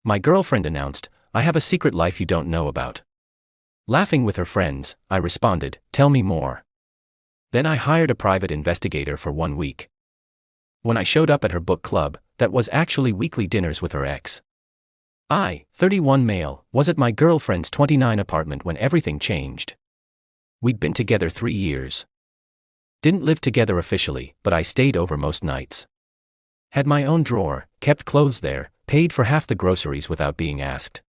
My girlfriend announced, "I have a secret life you don't know about." Laughing with her friends, I responded, "Tell me more." Then I hired a private investigator for 1 week. When I showed up at her book club, that was actually weekly dinners with her ex. I, 31 male, was at my girlfriend's 29 apartment when everything changed. We'd been together 3 years. Didn't live together officially, but I stayed over most nights. Had my own drawer, kept clothes there, paid for half the groceries without being asked.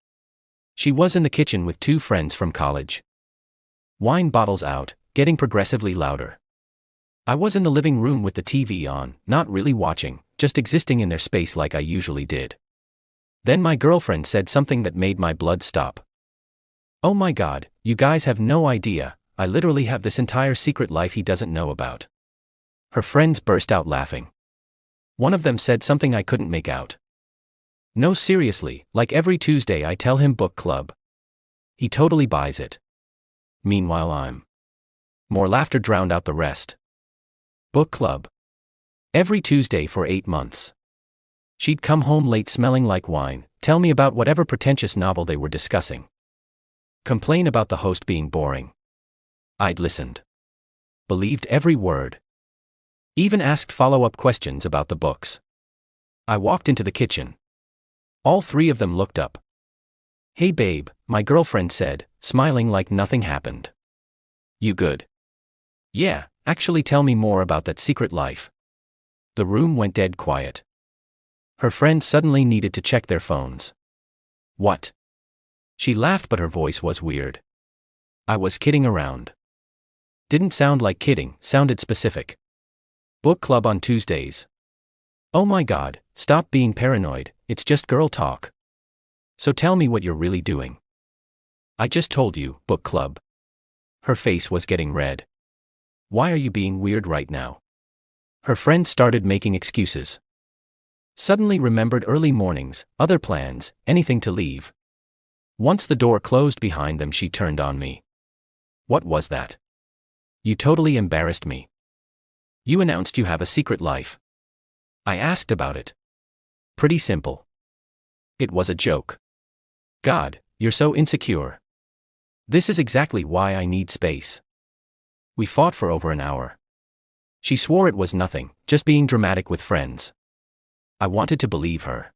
She was in the kitchen with 2 friends from college. Wine bottles out, getting progressively louder. I was in the living room with the TV on, not really watching, just existing in their space like I usually did. Then my girlfriend said something that made my blood stop. "Oh my God, you guys have no idea, I literally have this entire secret life he doesn't know about." Her friends burst out laughing. One of them said something I couldn't make out. "No, seriously, like every Tuesday I tell him book club. He totally buys it." Meanwhile I'm. More laughter drowned out the rest. Book club. Every Tuesday for 8 months. She'd come home late smelling like wine, tell me about whatever pretentious novel they were discussing. Complain about the host being boring. I'd listened. Believed every word. Even asked follow-up questions about the books. I walked into the kitchen. All 3 of them looked up. "Hey babe," my girlfriend said, smiling like nothing happened. "You good?" "Yeah, actually tell me more about that secret life." The room went dead quiet. Her friends suddenly needed to check their phones. "What?" She laughed, but her voice was weird. I was kidding around. Didn't sound like kidding, sounded specific. Book club on Tuesdays. "Oh my God, stop being paranoid, it's just girl talk. So tell me what you're really doing." "I just told you, book club." Her face was getting red. "Why are you being weird right now?" Her friends started making excuses. Suddenly remembered early mornings, other plans, anything to leave. Once the door closed behind them, she turned on me. "What was that? You totally embarrassed me. You announced you have a secret life." I asked about it. "Pretty simple." It was a joke. "God, you're so insecure." "This is exactly why I need space." We fought for over an hour. She swore it was nothing, just being dramatic with friends. I wanted to believe her.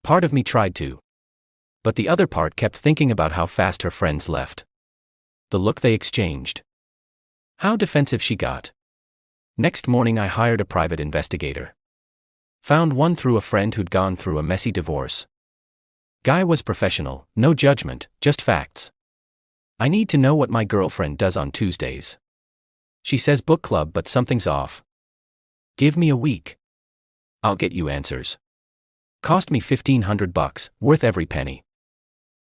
Part of me tried to. But the other part kept thinking about how fast her friends left. The look they exchanged. How defensive she got. Next morning I hired a private investigator. Found one through a friend who'd gone through a messy divorce. Guy was professional, no judgment, just facts. "I need to know what my girlfriend does on Tuesdays. She says book club, but something's off. Give me a week. I'll get you answers." Cost me $1,500, worth every penny.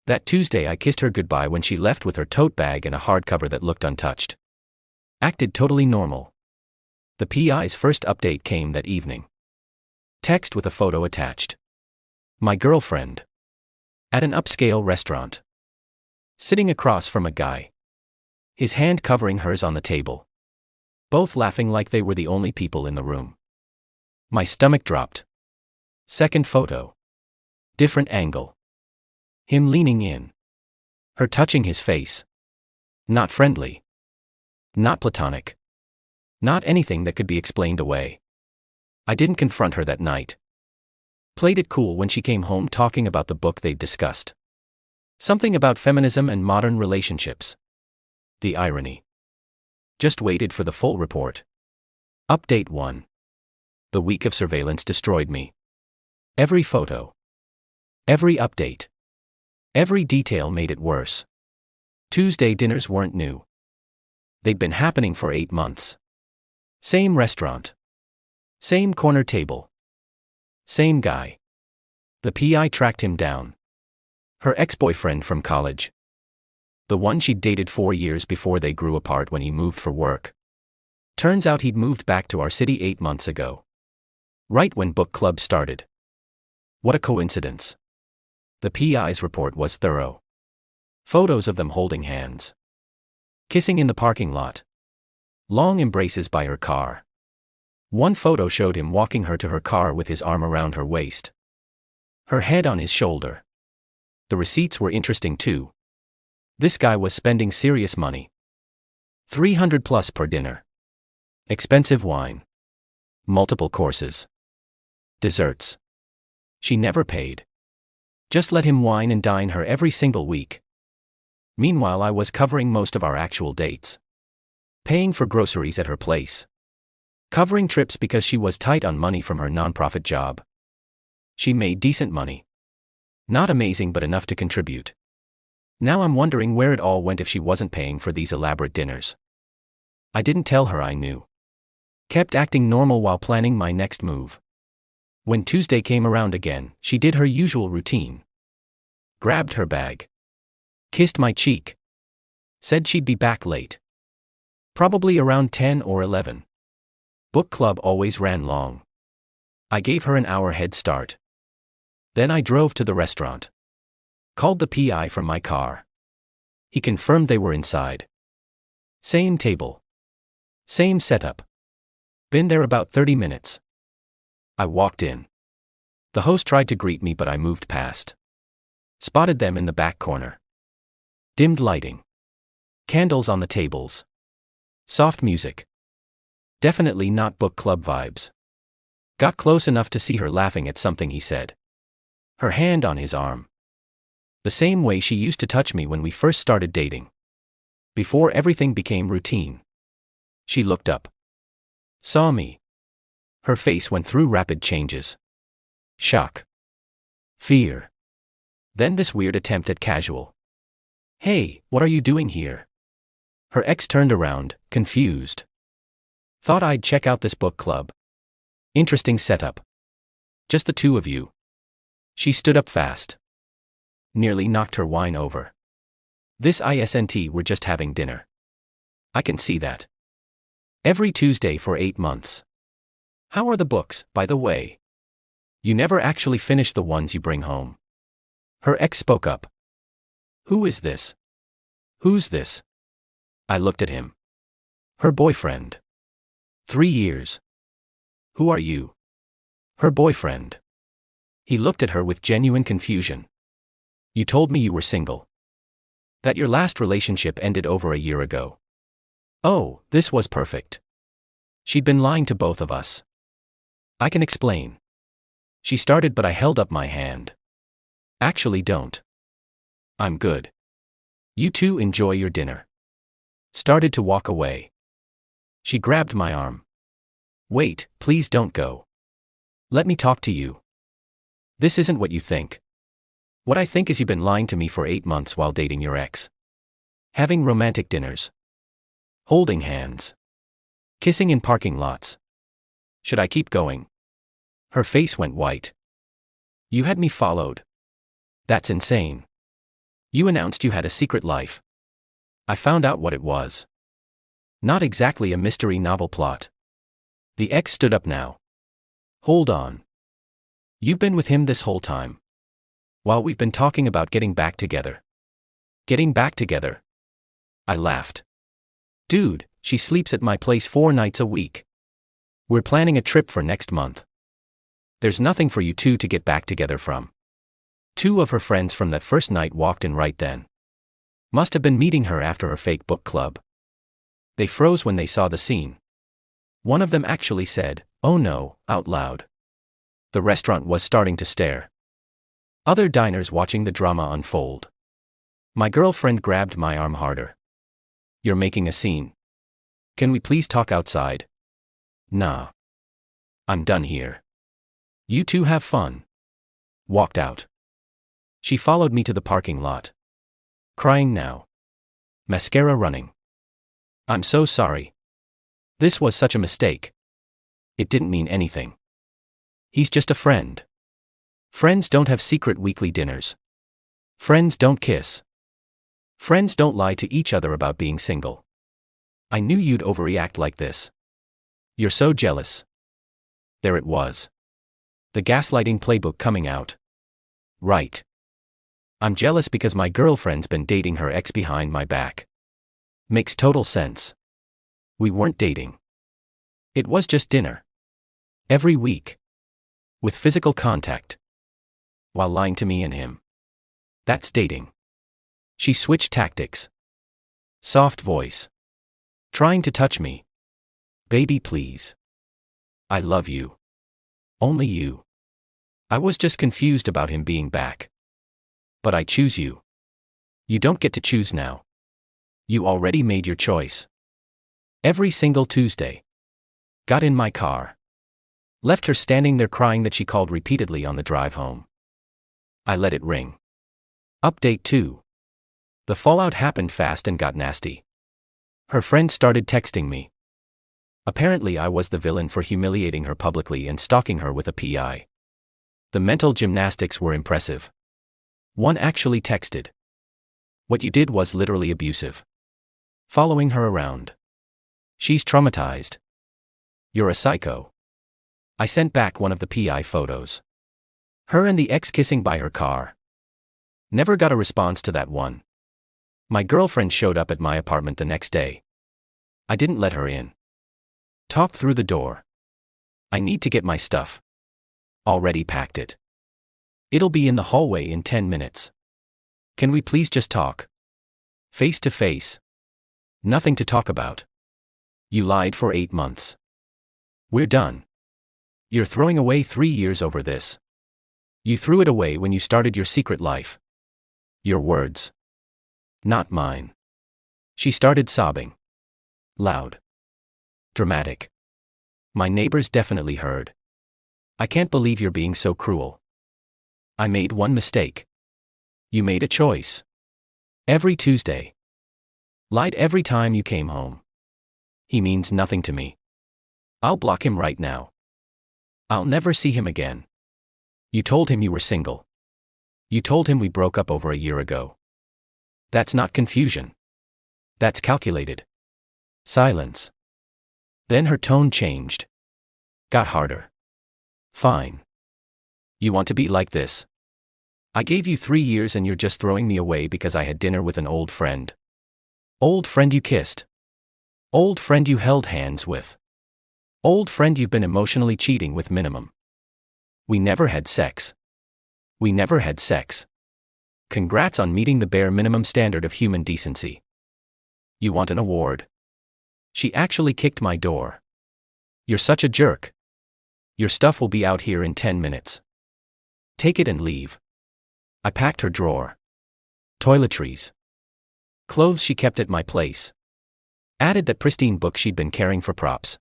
That Tuesday I kissed her goodbye when she left with her tote bag and a hardcover that looked untouched. Acted totally normal. The PI's first update came that evening. Text with a photo attached. My girlfriend. At an upscale restaurant. Sitting across from a guy. His hand covering hers on the table. Both laughing like they were the only people in the room. My stomach dropped. Second photo. Different angle. Him leaning in. Her touching his face. Not friendly. Not platonic. Not anything that could be explained away. I didn't confront her that night. Played it cool when she came home talking about the book they'd discussed. Something about feminism and modern relationships. The irony. Just waited for the full report. Update 1. The week of surveillance destroyed me. Every photo. Every update. Every detail made it worse. Tuesday dinners weren't new. They'd been happening for 8 months. Same restaurant. Same corner table. Same guy. The PI tracked him down. Her ex-boyfriend from college. The one she'd dated 4 years before they grew apart when he moved for work. Turns out he'd moved back to our city 8 months ago. Right when book club started. What a coincidence. The PI's report was thorough. Photos of them holding hands. Kissing in the parking lot. Long embraces by her car. One photo showed him walking her to her car with his arm around her waist. Her head on his shoulder. The receipts were interesting too. This guy was spending serious money. $300 plus per dinner. Expensive wine. Multiple courses. Desserts. She never paid. Just let him wine and dine her every single week. Meanwhile, I was covering most of our actual dates. Paying for groceries at her place. Covering trips because she was tight on money from her nonprofit job. She made decent money. Not amazing, but enough to contribute. Now I'm wondering where it all went if she wasn't paying for these elaborate dinners. I didn't tell her I knew. Kept acting normal while planning my next move. When Tuesday came around again, she did her usual routine. Grabbed her bag. Kissed my cheek. Said she'd be back late. Probably around 10 or 11. Book club always ran long. I gave her an hour head start. Then I drove to the restaurant. Called the PI from my car. He confirmed they were inside. Same table. Same setup. Been there about 30 minutes. I walked in. The host tried to greet me, but I moved past. Spotted them in the back corner. Dimmed lighting. Candles on the tables. Soft music. Definitely not book club vibes. Got close enough to see her laughing at something he said. Her hand on his arm. The same way she used to touch me when we first started dating. Before everything became routine. She looked up. Saw me. Her face went through rapid changes. Shock. Fear. Then this weird attempt at casual. Hey, what are you doing here? Her ex turned around, confused. Thought I'd check out this book club. Interesting setup. Just the two of you. She stood up fast. Nearly knocked her wine over. This isn't, we're just having dinner. I can see that. Every Tuesday for 8 months. How are the books, by the way? You never actually finish the ones you bring home. Her ex spoke up. Who is this? Who's this? I looked at him. Her boyfriend. 3 years. Who are you? Her boyfriend. He looked at her with genuine confusion. You told me you were single. That your last relationship ended over a year ago. Oh, this was perfect. She'd been lying to both of us. I can explain. She started, but I held up my hand. Actually, don't. I'm good. You two enjoy your dinner. Started to walk away. She grabbed my arm. Wait, please don't go. Let me talk to you. This isn't what you think. What I think is you've been lying to me for 8 months while dating your ex. Having romantic dinners. Holding hands. Kissing in parking lots. Should I keep going? Her face went white. You had me followed. That's insane. You announced you had a secret life. I found out what it was. Not exactly a mystery novel plot. The ex stood up now. Hold on. You've been with him this whole time. While we've been talking about getting back together. Getting back together. I laughed. Dude, she sleeps at my place 4 nights a week. We're planning a trip for next month. There's nothing for you two to get back together from. 2 of her friends from that first night walked in right then. Must have been meeting her after her fake book club. They froze when they saw the scene. One of them actually said, "Oh no," out loud. The restaurant was starting to stare. Other diners watching the drama unfold. My girlfriend grabbed my arm harder. You're making a scene. Can we please talk outside? Nah. I'm done here. You two have fun. Walked out. She followed me to the parking lot. Crying now. Mascara running. I'm so sorry. This was such a mistake. It didn't mean anything. He's just a friend. Friends don't have secret weekly dinners. Friends don't kiss. Friends don't lie to each other about being single. I knew you'd overreact like this. You're so jealous. There it was. The gaslighting playbook coming out. Right. I'm jealous because my girlfriend's been dating her ex behind my back. Makes total sense. We weren't dating. It was just dinner. Every week. With physical contact. while lying to me and him. That's dating. She switched tactics. Soft voice. Trying to touch me. Baby, please. I love you. Only you. I was just confused about him being back. But I choose you. You don't get to choose now. You already made your choice. Every single Tuesday. Got in my car. Left her standing there crying that she called repeatedly on the drive home. I let it ring. Update 2. The fallout happened fast and got nasty. Her friend started texting me. Apparently I was the villain for humiliating her publicly and stalking her with a PI. The mental gymnastics were impressive. One actually texted. What you did was literally abusive. Following her around. She's traumatized. You're a psycho. I sent back one of the PI photos. Her and the ex kissing by her car. Never got a response to that one. My girlfriend showed up at my apartment the next day. I didn't let her in. Talked through the door. I need to get my stuff. Already packed it. It'll be in the hallway in 10 minutes. Can we please just talk? Face to face. Nothing to talk about. You lied for 8 months. We're done. You're throwing away 3 years over this. You threw it away when you started your secret life. Your words. Not mine. She started sobbing. Loud. Dramatic. My neighbors definitely heard. I can't believe you're being so cruel. I made one mistake. You made a choice. Every Tuesday. Lied every time you came home. He means nothing to me. I'll block him right now. I'll never see him again. You told him you were single. You told him we broke up over a year ago. That's not confusion. That's calculated. Silence. Then her tone changed. Got harder. Fine. You want to be like this? I gave you 3 years and you're just throwing me away because I had dinner with an old friend. Old friend you kissed. Old friend you held hands with. Old friend you've been emotionally cheating with minimum. We never had sex. We never had sex. Congrats on meeting the bare minimum standard of human decency. You want an award. She actually kicked my door. You're such a jerk. Your stuff will be out here in 10 minutes. Take it and leave. I packed her drawer. Toiletries. Clothes she kept at my place. Added that pristine book she'd been carrying for props.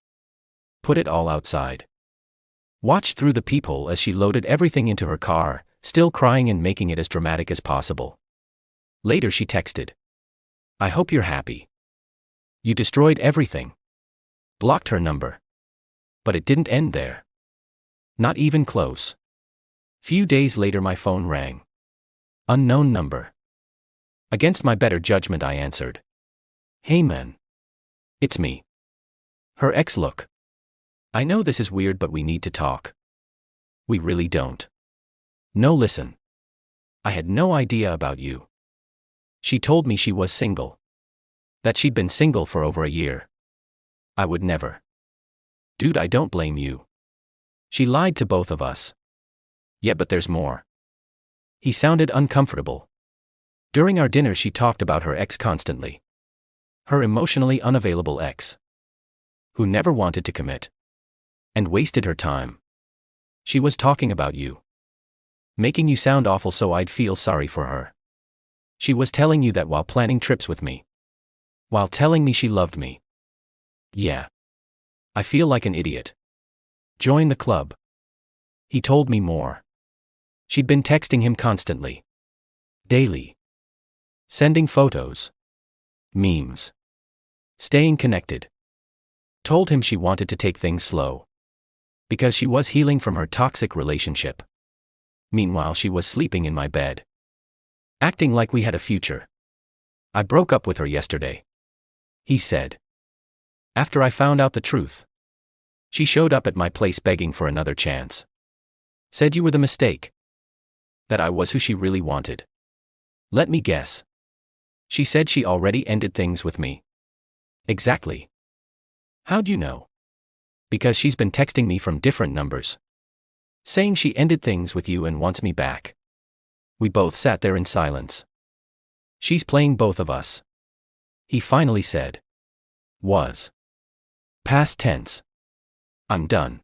Put it all outside. Watched through the peephole as she loaded everything into her car, still crying and making it as dramatic as possible. Later she texted. I hope you're happy. You destroyed everything. Blocked her number. But it didn't end there. Not even close. Few days later my phone rang. Unknown number. Against my better judgment I answered. Hey man. It's me. Her ex look. I know this is weird but we need to talk. We really don't. No listen. I had no idea about you. She told me she was single. That she'd been single for over a year. I would never. Dude, I don't blame you. She lied to both of us. Yeah, but there's more. He sounded uncomfortable. During our dinner she talked about her ex constantly. Her emotionally unavailable ex. Who never wanted to commit. And wasted her time. She was talking about you. Making you sound awful so I'd feel sorry for her. She was telling you that while planning trips with me. While telling me she loved me. Yeah. I feel like an idiot. Join the club. He told me more. She'd been texting him constantly. Daily. Sending photos. Memes. Staying connected. Told him she wanted to take things slow. Because she was healing from her toxic relationship. Meanwhile she was sleeping in my bed. Acting like we had a future. I broke up with her yesterday. He said. After I found out the truth. She showed up at my place begging for another chance. Said you were the mistake. That I was who she really wanted. Let me guess. She said she already ended things with me. Exactly. How'd you know? Because she's been texting me from different numbers. Saying she ended things with you and wants me back. We both sat there in silence. She's playing both of us. He finally said. Was. Past tense. I'm done.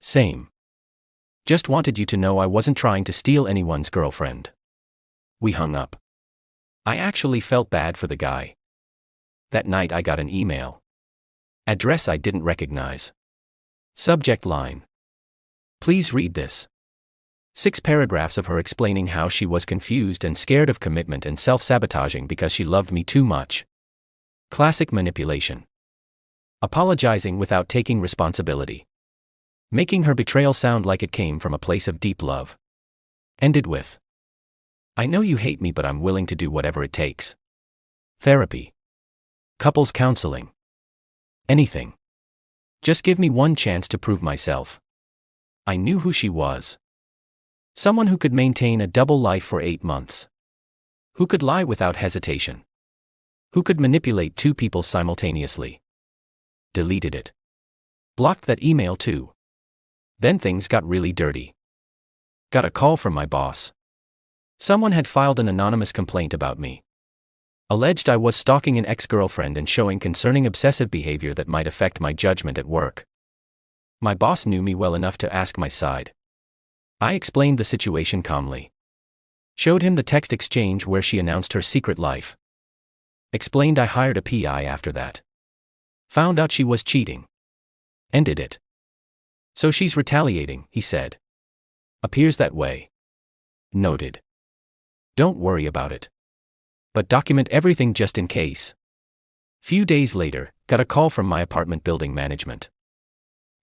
Same. Just wanted you to know I wasn't trying to steal anyone's girlfriend. We hung up. I actually felt bad for the guy. That night I got an email. Address I didn't recognize. Subject line. Please read this. 6 paragraphs of her explaining how she was confused and scared of commitment and self-sabotaging because she loved me too much. Classic manipulation. Apologizing without taking responsibility. Making her betrayal sound like it came from a place of deep love. Ended with. I know you hate me, but I'm willing to do whatever it takes. Therapy. Couples counseling. Anything. Just give me one chance to prove myself. I knew who she was. Someone who could maintain a double life for 8 months. Who could lie without hesitation. Who could manipulate 2 people simultaneously. Deleted it. Blocked that email too. Then things got really dirty. Got a call from my boss. Someone had filed an anonymous complaint about me. Alleged I was stalking an ex-girlfriend and showing concerning obsessive behavior that might affect my judgment at work. My boss knew me well enough to ask my side. I explained the situation calmly. Showed him the text exchange where she announced her secret life. Explained I hired a PI after that. Found out she was cheating. Ended it. So she's retaliating, he said. Appears that way. Noted. Don't worry about it. But document everything just in case. Few days later, got a call from my apartment building management.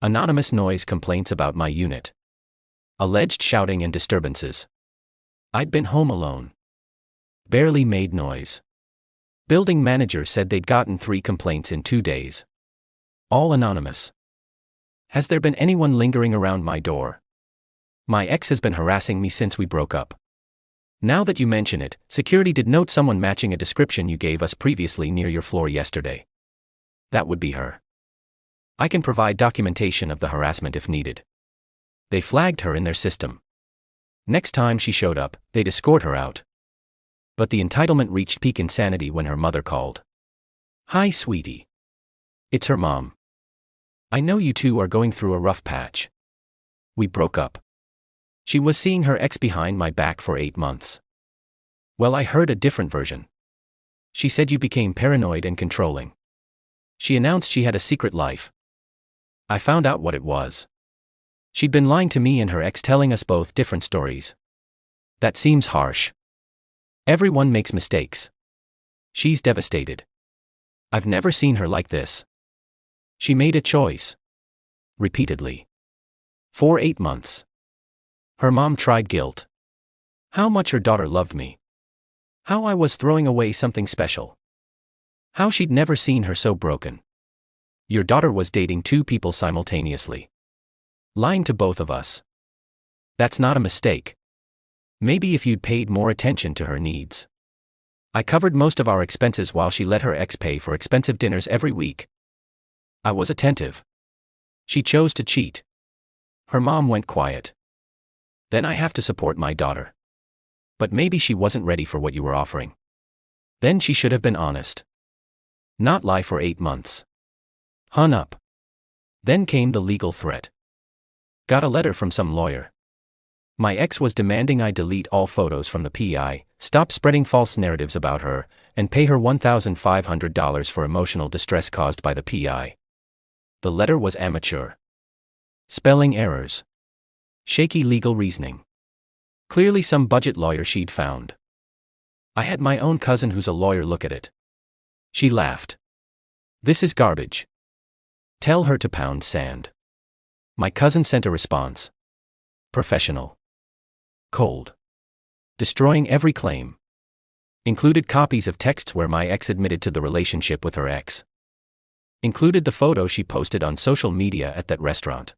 Anonymous noise complaints about my unit. Alleged shouting and disturbances. I'd been home alone. Barely made noise. Building manager said they'd gotten 3 complaints in 2 days. All anonymous. Has there been anyone lingering around my door? My ex has been harassing me since we broke up. Now that you mention it, security did note someone matching a description you gave us previously near your floor yesterday. That would be her. I can provide documentation of the harassment if needed. They flagged her in their system. Next time she showed up, they'd escort her out. But the entitlement reached peak insanity when her mother called. Hi, sweetie. It's her mom. I know you two are going through a rough patch. We broke up. She was seeing her ex behind my back for 8 months. Well, I heard a different version. She said you became paranoid and controlling. She announced she had a secret life. I found out what it was. She'd been lying to me and her ex, telling us both different stories. That seems harsh. Everyone makes mistakes. She's devastated. I've never seen her like this. She made a choice. Repeatedly. For 8 months. Her mom tried guilt. How much her daughter loved me. How I was throwing away something special. How she'd never seen her so broken. Your daughter was dating 2 people simultaneously. Lying to both of us. That's not a mistake. Maybe if you'd paid more attention to her needs. I covered most of our expenses while she let her ex pay for expensive dinners every week. I was attentive. She chose to cheat. Her mom went quiet. Then I have to support my daughter. But maybe she wasn't ready for what you were offering. Then she should have been honest. Not lie for 8 months. Hung up. Then came the legal threat. Got a letter from some lawyer. My ex was demanding I delete all photos from the PI, stop spreading false narratives about her, and pay her $1,500 for emotional distress caused by the PI. The letter was amateur. Spelling errors. Shaky legal reasoning. Clearly some budget lawyer she'd found. I had my own cousin who's a lawyer look at it. She laughed. This is garbage. Tell her to pound sand. My cousin sent a response. Professional. Cold. Destroying every claim. Included copies of texts where my ex admitted to the relationship with her ex. Included the photo she posted on social media at that restaurant.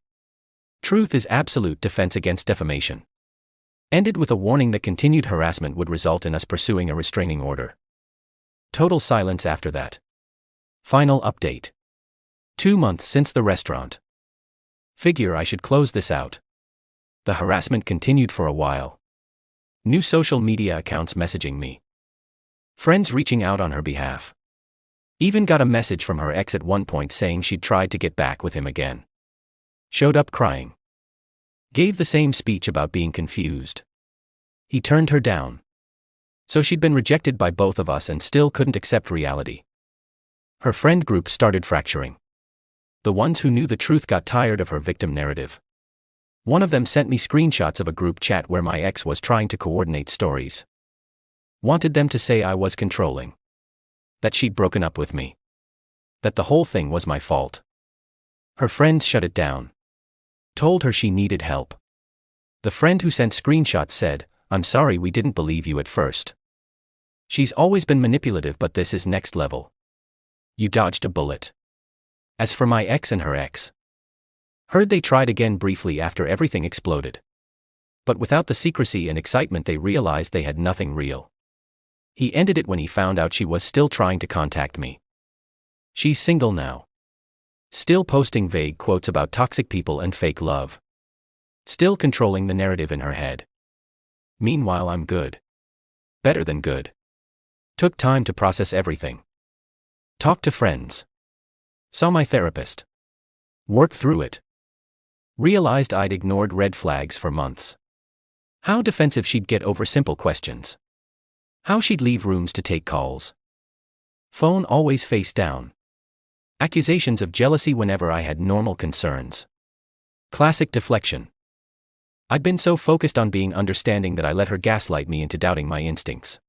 Truth is absolute defense against defamation. Ended with a warning that continued harassment would result in us pursuing a restraining order. Total silence after that. Final update. 2 months since the restaurant. Figure I should close this out. The harassment continued for a while. New social media accounts messaging me. Friends reaching out on her behalf. Even got a message from her ex at one point saying she'd tried to get back with him again. Showed up crying. Gave the same speech about being confused. He turned her down. So she'd been rejected by both of us and still couldn't accept reality. Her friend group started fracturing. The ones who knew the truth got tired of her victim narrative. One of them sent me screenshots of a group chat where my ex was trying to coordinate stories. Wanted them to say I was controlling. That she'd broken up with me. That the whole thing was my fault. Her friends shut it down. Told her she needed help. The friend who sent screenshots said, "I'm sorry we didn't believe you at first. She's always been manipulative, but this is next level. You dodged a bullet." As for my ex and her ex, heard they tried again briefly after everything exploded. But without the secrecy and excitement, they realized they had nothing real. He ended it when he found out she was still trying to contact me. She's single now. Still posting vague quotes about toxic people and fake love. Still controlling the narrative in her head. Meanwhile, I'm good. Better than good. Took time to process everything. Talked to friends. Saw my therapist. Worked through it. Realized I'd ignored red flags for months. How defensive she'd get over simple questions. How she'd leave rooms to take calls. Phone always face down. Accusations of jealousy whenever I had normal concerns. Classic deflection. I'd been so focused on being understanding that I let her gaslight me into doubting my instincts.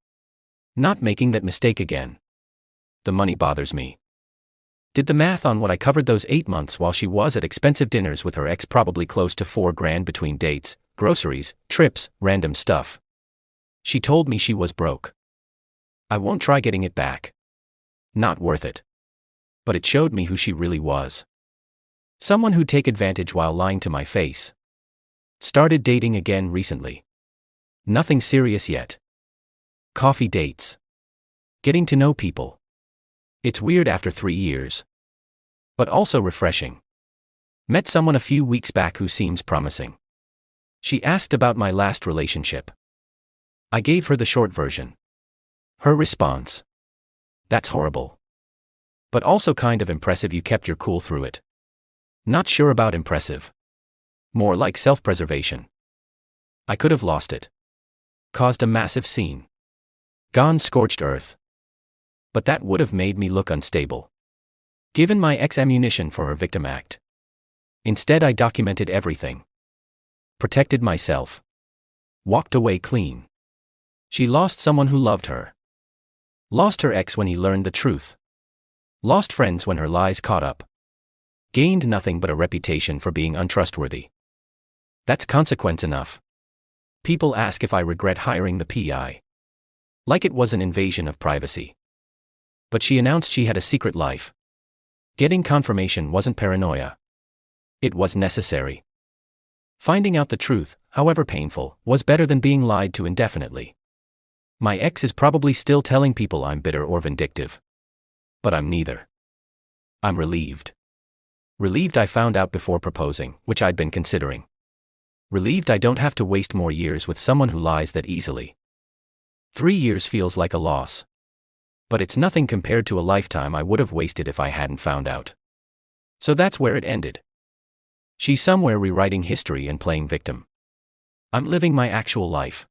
Not making that mistake again. The money bothers me. Did the math on what I covered those 8 months while she was at expensive dinners with her ex, probably close to $4,000 between dates, groceries, trips, random stuff. She told me she was broke. I won't try getting it back. Not worth it. But it showed me who she really was. Someone who'd take advantage while lying to my face. Started dating again recently. Nothing serious yet. Coffee dates. Getting to know people. It's weird after 3 years. But also refreshing. Met someone a few weeks back who seems promising. She asked about my last relationship. I gave her the short version. Her response: "That's horrible. But also kind of impressive you kept your cool through it." Not sure about impressive. More like self-preservation. I could have lost it. Caused a massive scene. Gone scorched earth. But that would have made me look unstable. Given my ex ammunition for her victim act. Instead, I documented everything. Protected myself. Walked away clean. She lost someone who loved her. Lost her ex when he learned the truth. Lost friends when her lies caught up. Gained nothing but a reputation for being untrustworthy. That's consequence enough. People ask if I regret hiring the PI. Like it was an invasion of privacy. But she announced she had a secret life. Getting confirmation wasn't paranoia. It was necessary. Finding out the truth, however painful, was better than being lied to indefinitely. My ex is probably still telling people I'm bitter or vindictive. But I'm neither. I'm relieved. Relieved I found out before proposing, which I'd been considering. Relieved I don't have to waste more years with someone who lies that easily. 3 years feels like a loss. But it's nothing compared to a lifetime I would have wasted if I hadn't found out. So that's where it ended. She's somewhere rewriting history and playing victim. I'm living my actual life.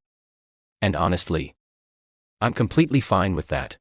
And honestly, I'm completely fine with that.